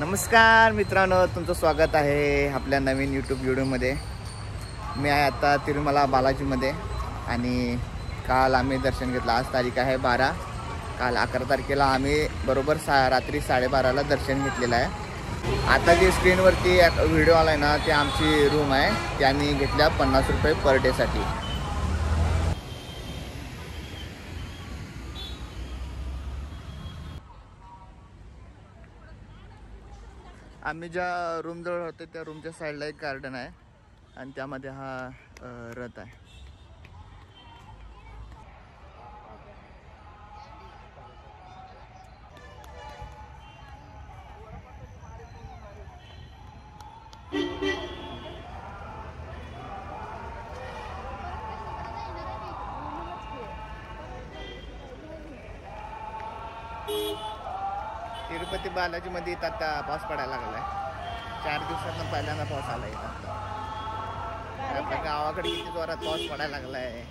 नमस्कार मित्रांनो, तुमचं स्वागत आहे आपल्या नवीन यूट्यूब व्हिडिओमध्ये। मी आहे आता तिरुमला बालाजीमध्ये आणि काल आम्ही दर्शन घेतलं। आज तारीख आहे 12। काल 11 तारखेला आम्ही बरोबर रात्री 12:30ला दर्शन घेतलेलं आहे। आता जे स्क्रीनवरती व्हिडिओ आला आहे ना, ते आमची रूम आहे। ती आम्ही घेतल्या 50 रुपये पर डेसाठी। आम्ही ज्या रूमजवळ होते त्या रूमच्या साईडला एक गार्डन आहे आणि त्यामध्ये हा रथ आहे। तिरुपती बालाजीमध्ये आता पाऊस पडायला लागलाय। 4 दिवसांना पहिल्यांदा पाऊस आला इथं। आता गावाकडे किती जोरात पाऊस पडायला लागलाय।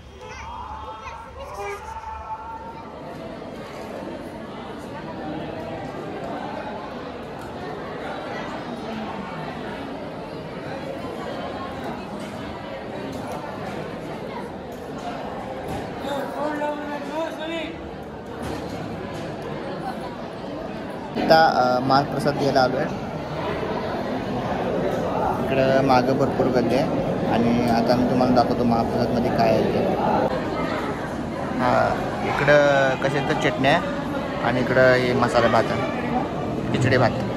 आता महाप्रसाद घ्यायला आलो आहे। इकडं मागं भरपूर गर्दी आहे आणि आता मी तुम्हाला दाखवतो महाप्रसादमध्ये काय आहे ते। इकडं कशाचं चटणी आहे आणि इकडं हे मसाला भात आहे, खिचडी भात।